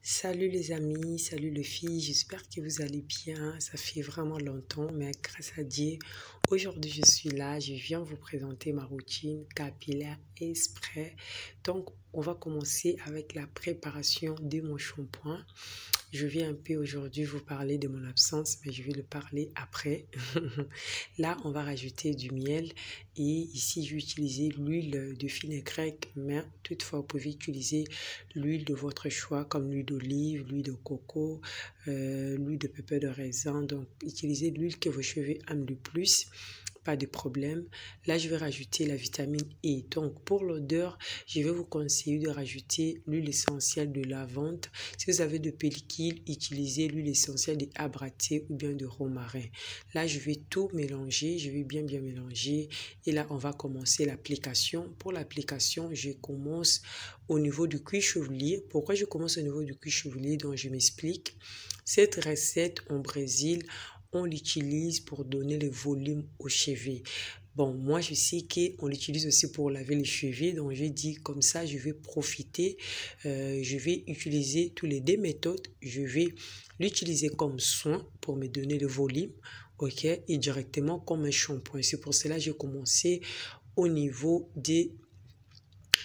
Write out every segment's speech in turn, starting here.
Salut les amis, salut les filles, j'espère que vous allez bien. Ça fait vraiment longtemps, mais grâce à Dieu, aujourd'hui je suis là, je viens vous présenter ma routine capillaire et spray. Donc, on va commencer avec la préparation de mon shampoing. Je vais un peu aujourd'hui vous parler de mon absence, mais je vais le parler après. Là, on va rajouter du miel et ici, je vais utiliser l'huile de fenugrec, mais toutefois, vous pouvez utiliser l'huile de votre choix comme l'huile d'olive, l'huile de coco, l'huile de pépins de raisin. Donc, utilisez l'huile que vos cheveux aiment le plus. Pas de problème. Là, je vais rajouter la vitamine E. Donc, pour l'odeur, je vais vous conseiller de rajouter l'huile essentielle de lavande. Si vous avez de pellicule, utilisez l'huile essentielle de abraté ou bien de romarin. Là, je vais tout mélanger. Je vais bien mélanger. Et là, on va commencer l'application. Pour l'application, je commence au niveau du cuir chevelu. Pourquoi je commence au niveau du cuir chevelu? Donc, je m'explique. Cette recette au Brésil, on l'utilise pour donner le volume aux cheveux. Bon, moi, je sais qu'on l'utilise aussi pour laver les cheveux. Donc, je dis comme ça, je vais profiter. Je vais utiliser toutes les deux méthodes. Je vais l'utiliser comme soin pour me donner le volume. OK? Et directement comme un shampoing. C'est pour cela que j'ai commencé au niveau des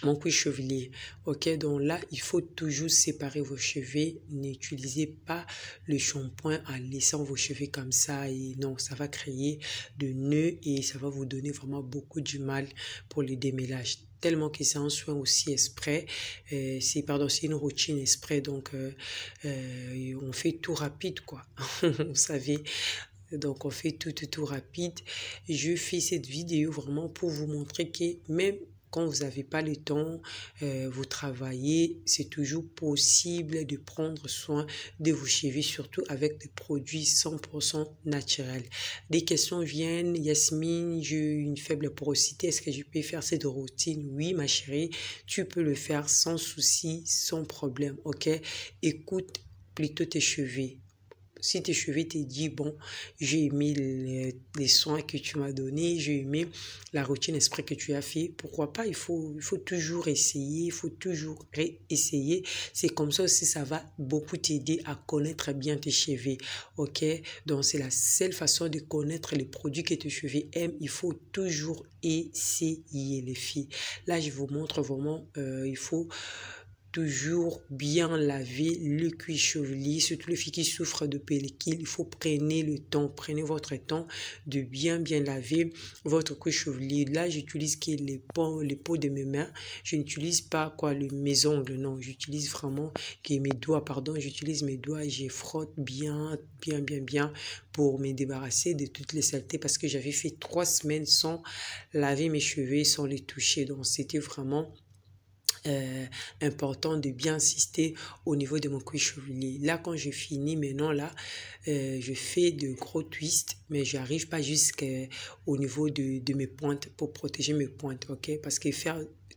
mon cuir chevelu. Ok, donc là, il faut toujours séparer vos cheveux. N'utilisez pas le shampoing en laissant vos cheveux comme ça. Et non, ça va créer de nœuds et ça va vous donner vraiment beaucoup du mal pour le démêlage. Tellement que c'est un soin aussi exprès. C'est une routine exprès. Donc, on fait tout rapide, quoi. Vous savez. Donc, on fait tout rapide. Je fais cette vidéo vraiment pour vous montrer que même quand vous n'avez pas le temps, vous travaillez, c'est toujours possible de prendre soin de vos cheveux, surtout avec des produits 100% naturels. Des questions viennent, Yasmine, j'ai une faible porosité, est-ce que je peux faire cette routine? Oui, ma chérie, tu peux le faire sans souci, sans problème, ok? Écoute plutôt tes cheveux. Si tes cheveux te disent, bon, j'ai aimé les soins que tu m'as donnés, j'ai aimé la routine exprès que tu as fait, pourquoi pas, il faut toujours essayer, il faut toujours réessayer. C'est comme ça aussi, ça va beaucoup t'aider à connaître bien tes cheveux, ok? Donc, c'est la seule façon de connaître les produits que tes cheveux aiment. Il faut toujours essayer, les filles. Là, je vous montre vraiment, il faut toujours bien laver le cuir chevelu, surtout les filles qui souffrent de pellicule. Il faut prenez votre temps de bien laver votre cuir chevelu. Là, j'utilise les peaux de mes mains. Je n'utilise pas mes ongles, non. J'utilise vraiment mes doigts, pardon. J'utilise mes doigts et je frotte bien pour me débarrasser de toutes les saletés parce que j'avais fait 3 semaines sans laver mes cheveux, sans les toucher. Donc, c'était vraiment important de bien insister au niveau de mon cuir chevelu. Là, quand j'ai fini, maintenant, là, je fais de gros twists, mais j'arrive pas jusqu'au niveau de mes pointes pour protéger mes pointes, ok? Parce que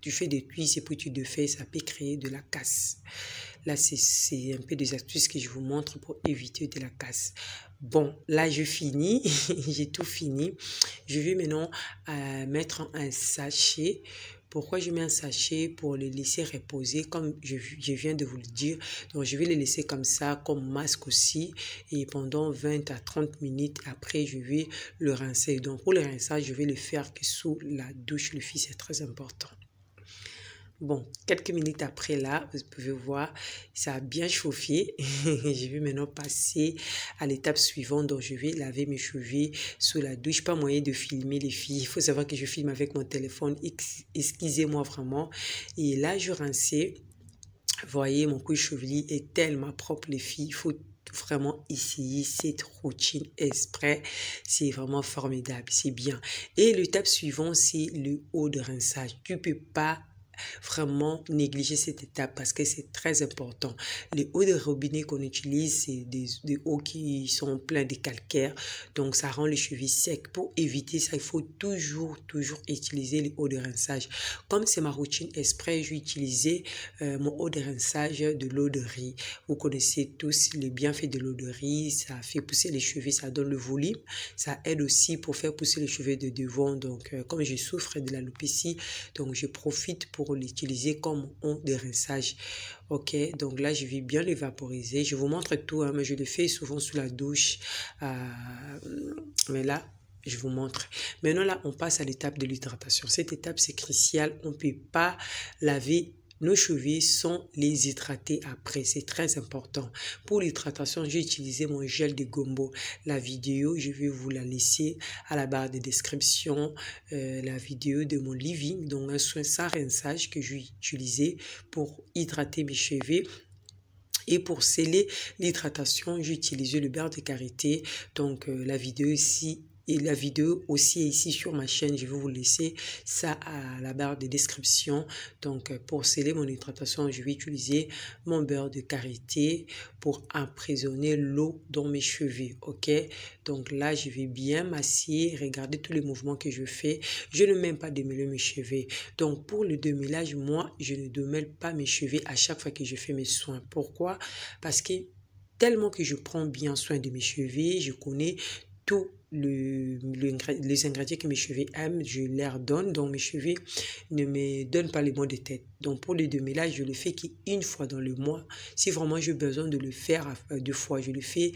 tu fais des twists et puis tu défais, ça peut créer de la casse. Là, c'est un peu des astuces que je vous montre pour éviter de la casse. Bon, là, je finis. J'ai tout fini. Je vais maintenant mettre un sachet. Pourquoi je mets un sachet? Pour le laisser reposer, comme je viens de vous le dire. Donc, je vais le laisser comme ça, comme masque aussi. Et pendant 20 à 30 minutes, après, je vais le rincer. Donc, pour le rinçage, je vais le faire que sous la douche. Le fil, c'est très important. Bon, quelques minutes après là, vous pouvez voir, ça a bien chauffé. Je vais maintenant passer à l'étape suivante. Donc, je vais laver mes cheveux sous la douche. Pas moyen de filmer les filles. Il faut savoir que je filme avec mon téléphone. Excusez-moi vraiment. Et là, je rinçais. Voyez, mon cuir chevelu est tellement propre, les filles. Il faut vraiment essayer cette routine exprès. C'est vraiment formidable. C'est bien. Et l'étape suivante, c'est le haut de rinçage. Tu peux pas vraiment négliger cette étape parce que c'est très important. Les eaux de robinet qu'on utilise, c'est des eaux qui sont pleines de calcaire, donc ça rend les cheveux secs. Pour éviter ça, il faut toujours utiliser les eaux de rinçage. Comme c'est ma routine exprès, je vais utiliser mon eau de rinçage de l'eau de riz. Vous connaissez tous les bienfaits de l'eau de riz, ça fait pousser les cheveux, ça donne le volume, ça aide aussi pour faire pousser les cheveux de devant. Donc comme je souffre de l'alopécie, donc je profite pour pour l'utiliser comme onde de rinçage. Ok, donc là, je vais bien les vaporiser. Je vous montre tout, hein, mais je le fais souvent sous la douche. Mais là, je vous montre. Maintenant, là, on passe à l'étape de l'hydratation. Cette étape, c'est crucial. On ne peut pas laver nos cheveux sans les hydrater après. C'est très important. Pour l'hydratation, j'ai utilisé mon gel de gombo. La vidéo, je vais vous la laisser à la barre de description. La vidéo de mon living, donc un soin sans rinçage que j'ai utilisé pour hydrater mes cheveux. Et pour sceller l'hydratation, j'ai utilisé le beurre de karité. Donc la vidéo ici et la vidéo aussi est ici sur ma chaîne. Je vais vous laisser ça à la barre de description. Donc pour sceller mon hydratation, je vais utiliser mon beurre de karité pour emprisonner l'eau dans mes cheveux. Ok, donc là je vais bien masser. Regardez tous les mouvements que je fais. Je ne mets pas démêler mes cheveux. Donc pour le démêlage, moi je ne démêle pas mes cheveux à chaque fois que je fais mes soins. Pourquoi? Parce que tellement que je prends bien soin de mes cheveux, je connais tous les ingrédients que mes cheveux aiment, je leur donne. Donc mes cheveux ne me donnent pas les maux de tête. Donc pour le démêlage, je le fais qu'une fois dans le mois. Si vraiment j'ai besoin de le faire 2 fois, je le fais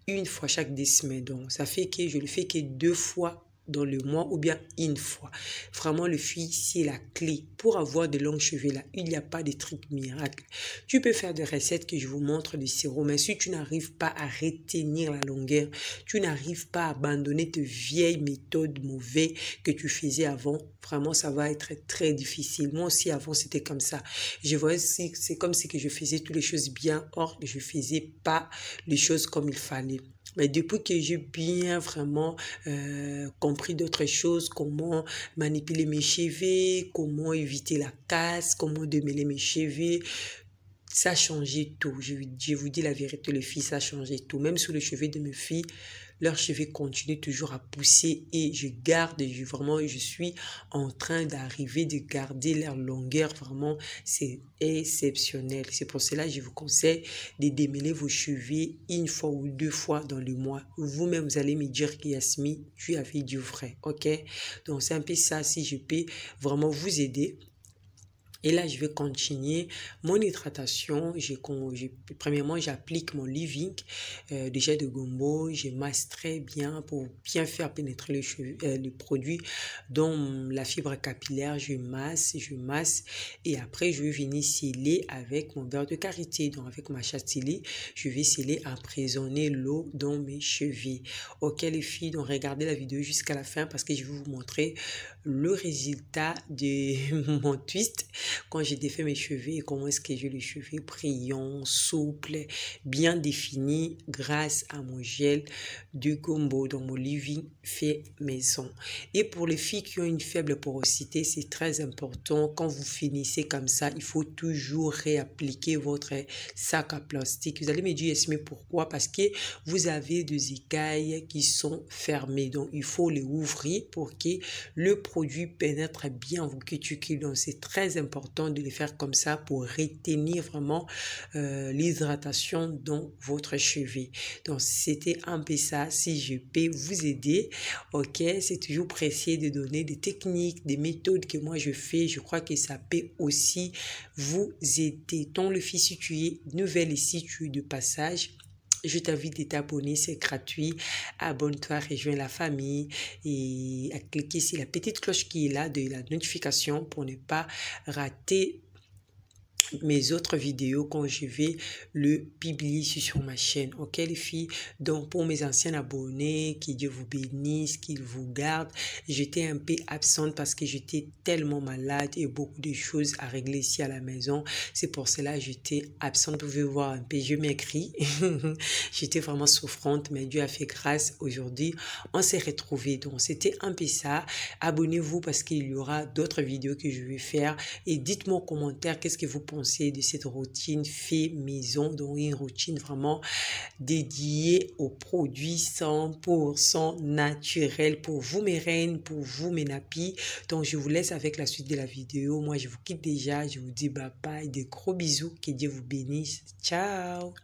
1 fois chaque 2 semaines. Donc ça fait que je le fais que 2 fois dans le mois ou bien 1 fois. Vraiment, le fil, c'est la clé. Pour avoir de longs cheveux là, il n'y a pas de truc miracle. Tu peux faire des recettes que je vous montre de sirop, mais si tu n'arrives pas à retenir la longueur, tu n'arrives pas à abandonner tes vieilles méthodes mauvaises que tu faisais avant, vraiment, ça va être très difficile. Moi aussi, avant, c'était comme ça. Je voyais, c'est comme si que je faisais toutes les choses bien, or, je faisais pas les choses comme il fallait. Mais depuis que j'ai bien vraiment compris d'autres choses, comment manipuler mes cheveux, comment éviter la casse, comment démêler mes cheveux, ça a changé tout. Je vous dis la vérité, les filles, ça a changé tout. Même sur les cheveux de mes filles, leurs cheveux continuent toujours à pousser et je suis en train d'arriver de garder leur longueur. Vraiment, c'est exceptionnel. C'est pour cela que je vous conseille de démêler vos cheveux 1 fois ou 2 fois dans le mois. Vous-même, vous allez me dire que Yasmine, tu avais du vrai. Ok? Donc, c'est un peu ça. Si je peux vraiment vous aider. Et là, je vais continuer mon hydratation. Premièrement, j'applique mon leave-in déjà de gombo. Je masse très bien pour bien faire pénétrer le produit dans la fibre capillaire. Je masse. Et après, je vais venir sceller avec mon beurre de karité. Donc, avec ma chantilly, je vais sceller, emprisonner l'eau dans mes cheveux. Ok, les filles, donc regardez la vidéo jusqu'à la fin parce que je vais vous montrer le résultat de mon twist quand j'ai défait mes cheveux et comment est-ce que j'ai les cheveux brillants, souples, bien définis grâce à mon gel de gombo dans mon leave-in fait maison. Et pour les filles qui ont une faible porosité, c'est très important. Quand vous finissez comme ça, il faut toujours réappliquer votre sac à plastique. Vous allez me dire, mais pourquoi? Parce que vous avez des écailles qui sont fermées. Donc, il faut les ouvrir pour que le produit pénètre bien vos cuticules. Donc, c'est très important de les faire comme ça pour retenir vraiment l'hydratation dans votre cheveu. Donc, c'était un peu ça. Si je peux vous aider, ok, c'est toujours précieux de donner des techniques, des méthodes que moi je fais. Je crois que ça peut aussi vous aider. Donc, le fils, si tu es nouvelle ici, tu es de passage, je t'invite de t'abonner, c'est gratuit. Abonne-toi, rejoins la famille et à cliquer sur la petite cloche qui est là de la notification pour ne pas rater mes autres vidéos quand je vais le publier sur ma chaîne. Ok les filles, donc pour mes anciens abonnés, que Dieu vous bénisse, qu'il vous garde. J'étais un peu absente parce que j'étais tellement malade et beaucoup de choses à régler ici à la maison. C'est pour cela que j'étais absente. Vous pouvez voir un peu, je m'écris. J'étais vraiment souffrante, mais Dieu a fait grâce. Aujourd'hui, on s'est retrouvés. Donc c'était un peu ça. Abonnez-vous parce qu'il y aura d'autres vidéos que je vais faire et dites-moi en commentaire qu'est-ce que vous pensez de cette routine fait maison, donc une routine vraiment dédiée aux produits 100% naturels pour vous mes reines, pour vous mes nappies. Donc je vous laisse avec la suite de la vidéo. Moi je vous quitte déjà, je vous dis bye bye, des gros bisous, que Dieu vous bénisse, ciao.